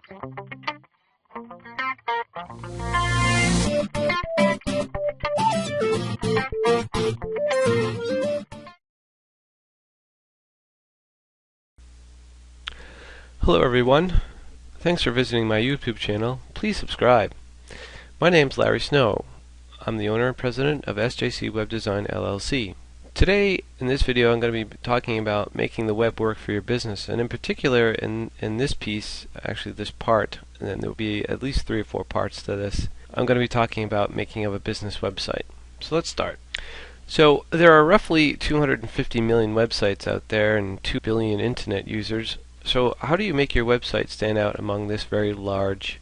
Hello everyone. Thanks for visiting my YouTube channel. Please subscribe. My name's Larry Snow. I'm the owner and president of SJC Web Design LLC. Today in this video I'm going to be talking about making the web work for your business, and in particular in this piece, actually this part, and then there will be at least 3 or 4 parts to this, I'm going to be talking about making of a business website. So let's start. So there are roughly 250 million websites out there and 2 billion internet users. So how do you make your website stand out among this very large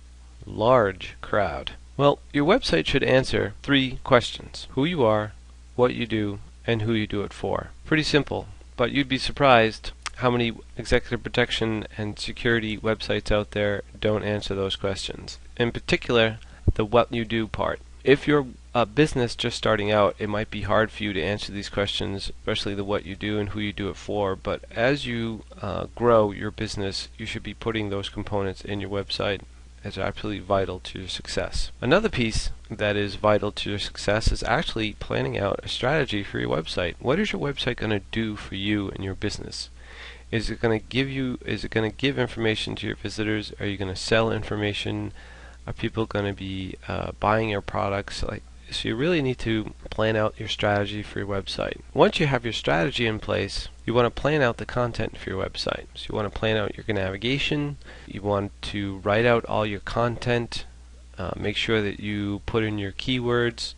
crowd? Well, your website should answer 3 questions: who you are, what you do, and who you do it for. Pretty simple, but you'd be surprised how many executive protection and security websites out there don't answer those questions. In particular, the what you do part. If you're a business just starting out, it might be hard for you to answer these questions, especially the what you do and who you do it for. But as you grow your business, you should be putting those components in your website as absolutely vital to your success. Another piece that is vital to your success is actually planning out a strategy for your website. What is your website going to do for you and your business? Is it going to give information to your visitors? Are you going to sell information? Are people going to be buying your products? So you really need to plan out your strategy for your website. Once you have your strategy in place, you want to plan out the content for your website. So you want to plan out your navigation. You want to write out all your content. Make sure that you put in your keywords.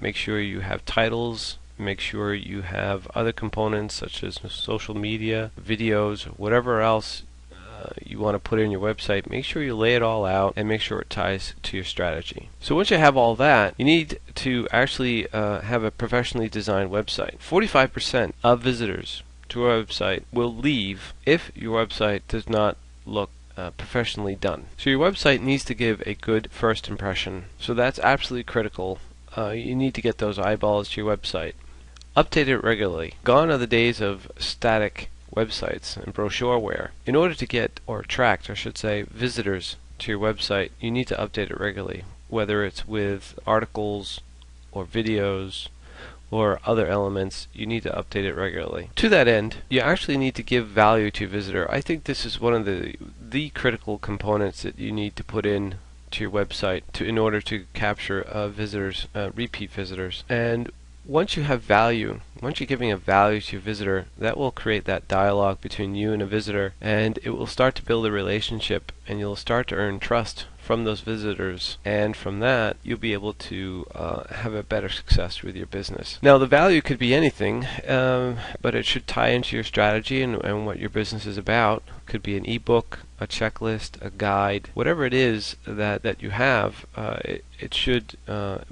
Make sure you have titles. Make sure you have other components such as social media, videos, whatever else you want to put in your website. Make sure you lay it all out and make sure it ties to your strategy. So once you have all that, you need to actually have a professionally designed website. 45% of visitors to our website will leave if your website does not look professionally done. So your website needs to give a good first impression. So that's absolutely critical. You need to get those eyeballs to your website. Update it regularly. Gone are the days of static websites and brochureware. In order to get, or attract, I should say, visitors to your website, you need to update it regularly, whether it's with articles or videos or other elements. You need to update it regularly. To that end, you actually need to give value to your visitor. I think this is one of the critical components that you need to put in to your website in order to capture visitors, repeat visitors. And once you have value, once you're giving a value to your visitor, that will create that dialogue between you and a visitor, and it will start to build a relationship, and you'll start to earn trust from those visitors, and from that you'll be able to have a better success with your business. Now the value could be anything, but it should tie into your strategy and what your business is about. It could be an ebook, a checklist, a guide, whatever it is that you have, it should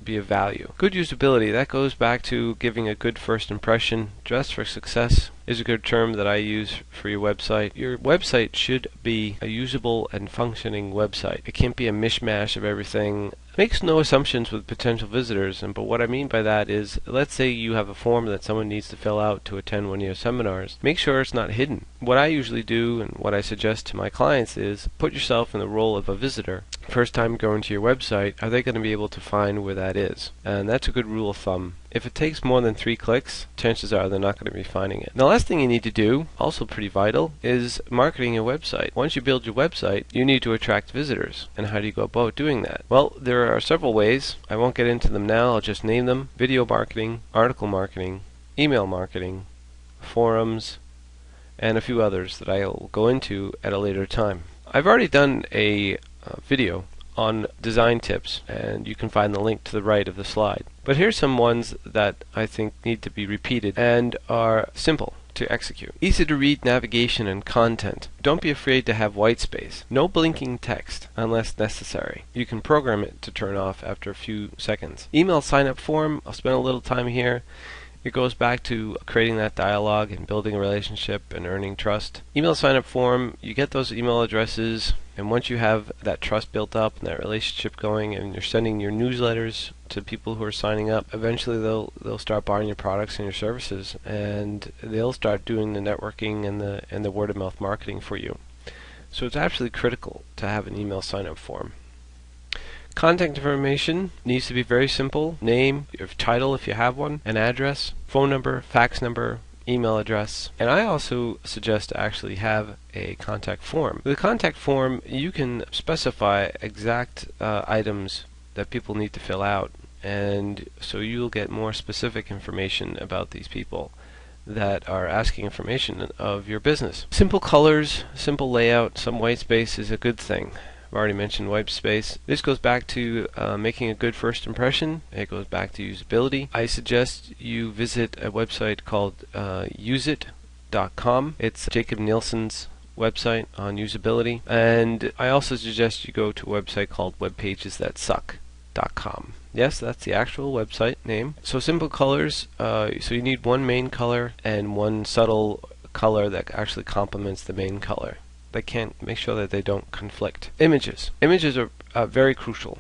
be of value. Good usability, that goes back to giving a good first impression. Dress for success is a good term that I use for your website. Your website should be a usable and functioning website. It can't be a mishmash of everything. Makes no assumptions with potential visitors, but what I mean by that is, let's say you have a form that someone needs to fill out to attend one of your seminars. Make sure it's not hidden. What I usually do and what I suggest to my clients is put yourself in the role of a visitor. First time going to your website, are they going to be able to find where that is? And that's a good rule of thumb. If it takes more than 3 clicks, chances are they're not going to be finding it. The last thing you need to do, also pretty vital, is marketing your website. Once you build your website, you need to attract visitors. And how do you go about doing that? Well, there are several ways. I won't get into them now, I'll just name them: video marketing, article marketing, email marketing, forums, and a few others that I'll go into at a later time. I've already done a video on design tips, and you can find the link to the right of the slide. But here's some ones that I think need to be repeated and are simple to execute. Easy to read navigation and content. Don't be afraid to have white space. No blinking text unless necessary. You can program it to turn off after a few seconds. Email sign up form, I'll spend a little time here. It goes back to creating that dialogue and building a relationship and earning trust. Email sign up form, you get those email addresses, and once you have that trust built up and that relationship going, and you're sending your newsletters to people who are signing up, eventually they'll start buying your products and your services, and they'll start doing the networking and the word of mouth marketing for you. So it's absolutely critical to have an email sign-up form. Contact information needs to be very simple. Name, your title if you have one, an address, phone number, fax number, email address. And I also suggest to actually have a contact form. With a contact form, you can specify exact items that people need to fill out, and so you'll get more specific information about these people that are asking information of your business. Simple colors, simple layout, some white space is a good thing. I've already mentioned white space. This goes back to making a good first impression. It goes back to usability. I suggest you visit a website called useit.com. It's Jacob Nielsen's website on usability. And I also suggest you go to a website called webpagethatsuck.com. Yes, that's the actual website name. So simple colors, so you need one main color and one subtle color that actually complements the main color. They can't make sure that they don't conflict. Images. Images are very crucial.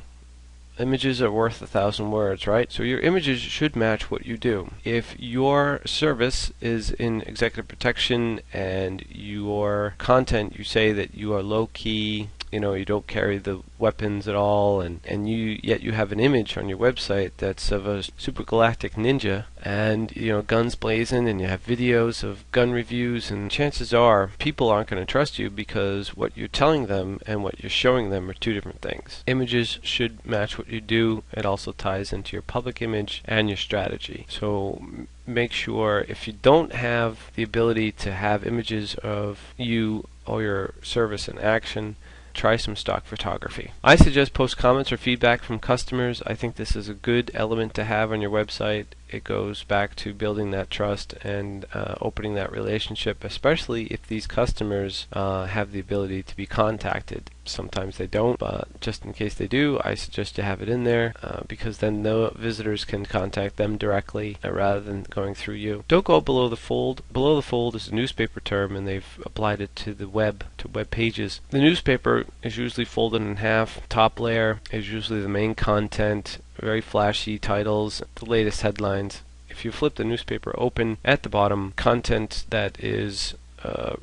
Images are worth 1,000 words, right? So your images should match what you do. If your service is in executive protection and your content, you say that you are low-key, you don't carry the weapons at all, and yet you have an image on your website that's of a super galactic ninja, and guns blazing, and you have videos of gun reviews, and chances are people aren't going to trust you because what you're telling them and what you're showing them are two different things. Images should match what you do. It also ties into your public image and your strategy. So make sure, if you don't have the ability to have images of you or your service in action, try some stock photography. I suggest post comments or feedback from customers. I think this is a good element to have on your website. It goes back to building that trust and opening that relationship, especially if these customers have the ability to be contacted. Sometimes they don't, but just in case they do, I suggest you have it in there because then the visitors can contact them directly rather than going through you. Don't go below the fold. Below the fold is a newspaper term, and they've applied it to the web, to web pages. The newspaper is usually folded in half. Top layer is usually the main content, very flashy titles, the latest headlines. If you flip the newspaper open, at the bottom, content that is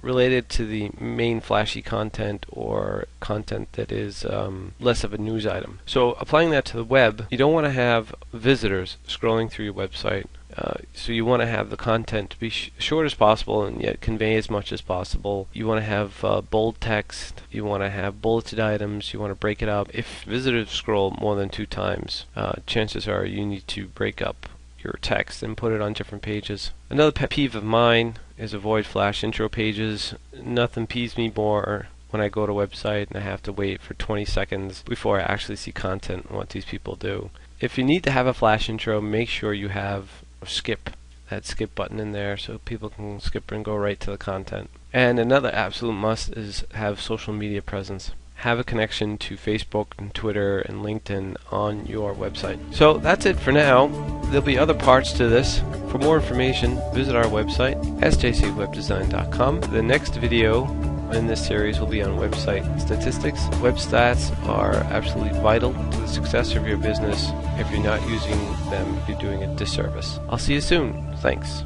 related to the main flashy content or content that is less of a news item. So applying that to the web, you don't want to have visitors scrolling through your website. So you want to have the content to be short as possible and yet convey as much as possible. You want to have bold text. You want to have bulleted items. You want to break it up. If visitors scroll more than 2 times, chances are you need to break up your text and put it on different pages. Another pet peeve of mine is avoid flash intro pages. Nothing peeves me more when I go to a website and I have to wait for 20 seconds before I actually see content and what these people do. If you need to have a flash intro, make sure you have that skip button in there so people can skip and go right to the content. And another absolute must is have social media presence. Have a connection to Facebook and Twitter and LinkedIn on your website. So that's it for now. There'll be other parts to this. For more information, visit our website, sjcwebdesign.com. The next video in this series will be on website statistics. Web stats are absolutely vital to the success of your business. If you're not using them, you're doing a disservice. I'll see you soon. Thanks.